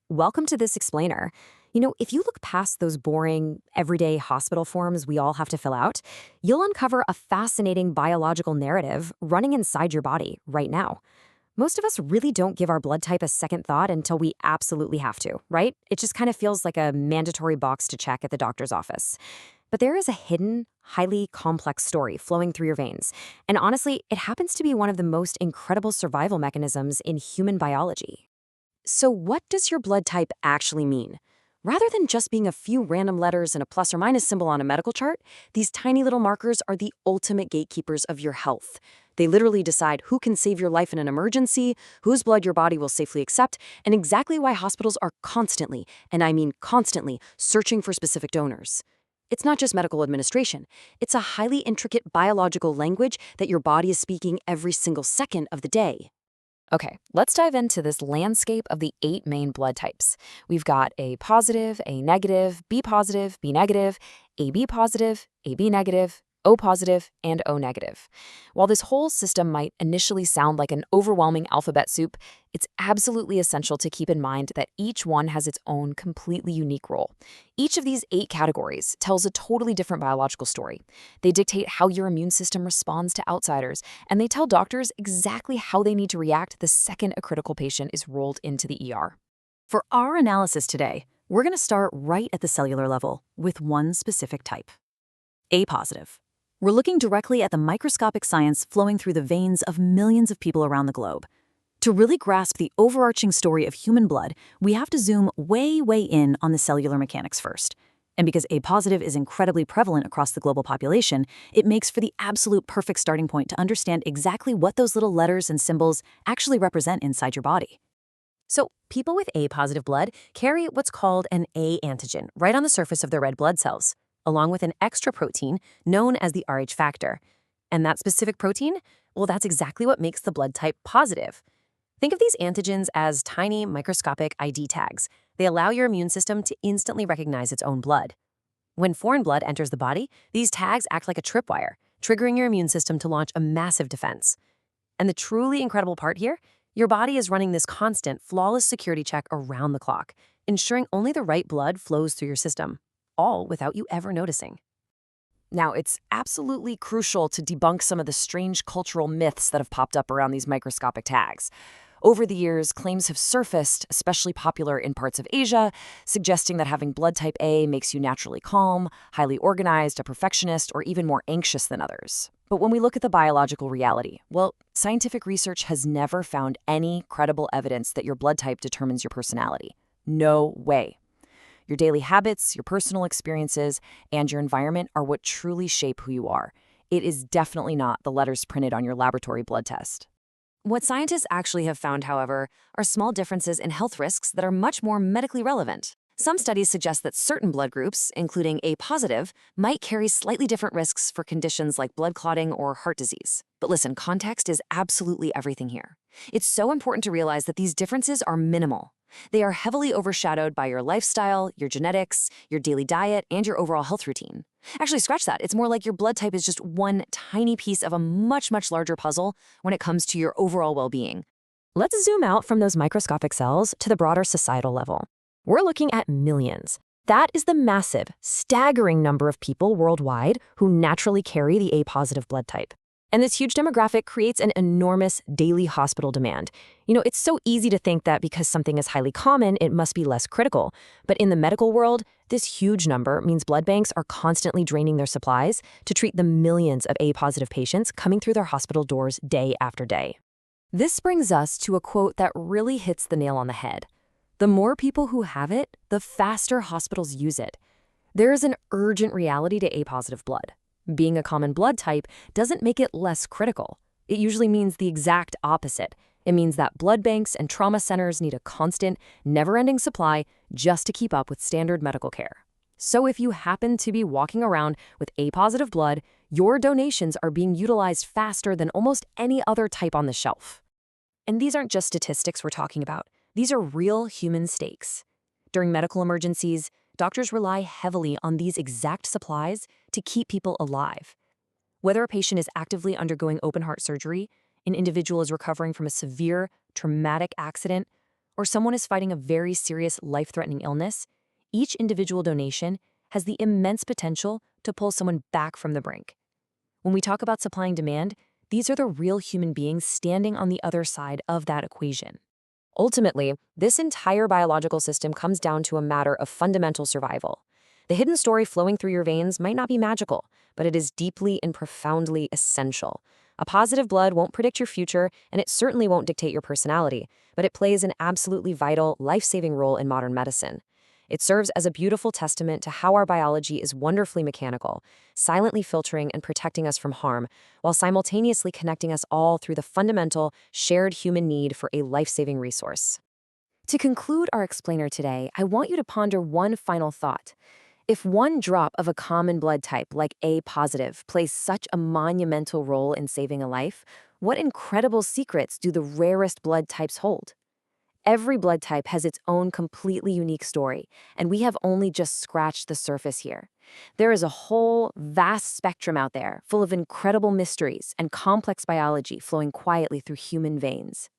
Welcome to this explainer. If you look past those boring, everyday hospital forms we all have to fill out, you'll uncover a fascinating biological narrative running inside your body right now. Most of us really don't give our blood type a second thought until we absolutely have to, right? It just kind of feels like a mandatory box to check at the doctor's office. But there is a hidden, highly complex story flowing through your veins. And honestly, it happens to be one of the most incredible survival mechanisms in human biology. So, what does your blood type actually mean? Rather than just being a few random letters and a plus or minus symbol on a medical chart, these tiny little markers are the ultimate gatekeepers of your health. They literally decide who can save your life in an emergency, whose blood your body will safely accept, and exactly why hospitals are constantly, and I mean constantly, searching for specific donors. It's not just medical administration. It's a highly intricate biological language that your body is speaking every single second of the day. Okay, let's dive into this landscape of the 8 main blood types. We've got A positive, A negative, B positive, B negative, AB positive, AB negative, O positive, and O negative. While this whole system might initially sound like an overwhelming alphabet soup, it's absolutely essential to keep in mind that each one has its own completely unique role. Each of these 8 categories tells a totally different biological story. They dictate how your immune system responds to outsiders, and they tell doctors exactly how they need to react the second a critical patient is rolled into the ER. For our analysis today, we're going to start right at the cellular level with one specific type, A positive. We're looking directly at the microscopic science flowing through the veins of millions of people around the globe. To really grasp the overarching story of human blood, we have to zoom way in on the cellular mechanics first. And because A positive is incredibly prevalent across the global population, it makes for the absolute perfect starting point to understand exactly what those little letters and symbols actually represent inside your body. So, people with A positive blood carry what's called an A antigen right on the surface of their red blood cells, along with an extra protein known as the Rh factor. And that specific protein, well, that's exactly what makes the blood type positive. Think of these antigens as tiny microscopic ID tags. They allow your immune system to instantly recognize its own blood. When foreign blood enters the body, these tags act like a tripwire, triggering your immune system to launch a massive defense. And the truly incredible part here, your body is running this constant, flawless security check around the clock, ensuring only the right blood flows through your system, all without you ever noticing. Now, it's absolutely crucial to debunk some of the strange cultural myths that have popped up around these microscopic tags. Over the years, claims have surfaced, especially popular in parts of Asia, suggesting that having blood type A makes you naturally calm, highly organized, a perfectionist, or even more anxious than others. But when we look at the biological reality, well, scientific research has never found any credible evidence that your blood type determines your personality. No way. Your daily habits, your personal experiences, and your environment are what truly shape who you are. It is definitely not the letters printed on your laboratory blood test. What scientists actually have found, however, are small differences in health risks that are much more medically relevant. Some studies suggest that certain blood groups, including A positive, might carry slightly different risks for conditions like blood clotting or heart disease. But listen, context is absolutely everything here. It's so important to realize that these differences are minimal. They are heavily overshadowed by your lifestyle, your genetics, your daily diet, and your overall health routine. Actually, scratch that. It's more like your blood type is just one tiny piece of a much larger puzzle when it comes to your overall well-being. Let's zoom out from those microscopic cells to the broader societal level. We're looking at millions. That is the massive, staggering number of people worldwide who naturally carry the A positive blood type. And this huge demographic creates an enormous daily hospital demand. It's so easy to think that because something is highly common, it must be less critical. But in the medical world, this huge number means blood banks are constantly draining their supplies to treat the millions of A positive patients coming through their hospital doors day after day. This brings us to a quote that really hits the nail on the head. The more people who have it, the faster hospitals use it. There is an urgent reality to A positive blood. Being a common blood type doesn't make it less critical. It usually means the exact opposite. It means that blood banks and trauma centers need a constant, never-ending supply just to keep up with standard medical care. So if you happen to be walking around with A positive blood, your donations are being utilized faster than almost any other type on the shelf. And these aren't just statistics we're talking about. These are real human stakes. During medical emergencies, doctors rely heavily on these exact supplies to keep people alive. Whether a patient is actively undergoing open heart surgery, an individual is recovering from a severe, traumatic accident, or someone is fighting a very serious life-threatening illness, each individual donation has the immense potential to pull someone back from the brink. When we talk about supply and demand, these are the real human beings standing on the other side of that equation. Ultimately, this entire biological system comes down to a matter of fundamental survival. The hidden story flowing through your veins might not be magical, but it is deeply and profoundly essential. A positive blood won't predict your future, and it certainly won't dictate your personality, but it plays an absolutely vital, life-saving role in modern medicine. It serves as a beautiful testament to how our biology is wonderfully mechanical, silently filtering and protecting us from harm, while simultaneously connecting us all through the fundamental, shared human need for a life-saving resource. To conclude our explainer today, I want you to ponder one final thought. If one drop of a common blood type like A positive plays such a monumental role in saving a life, what incredible secrets do the rarest blood types hold? Every blood type has its own completely unique story, and we have only just scratched the surface here. There is a whole vast spectrum out there, full of incredible mysteries and complex biology flowing quietly through human veins.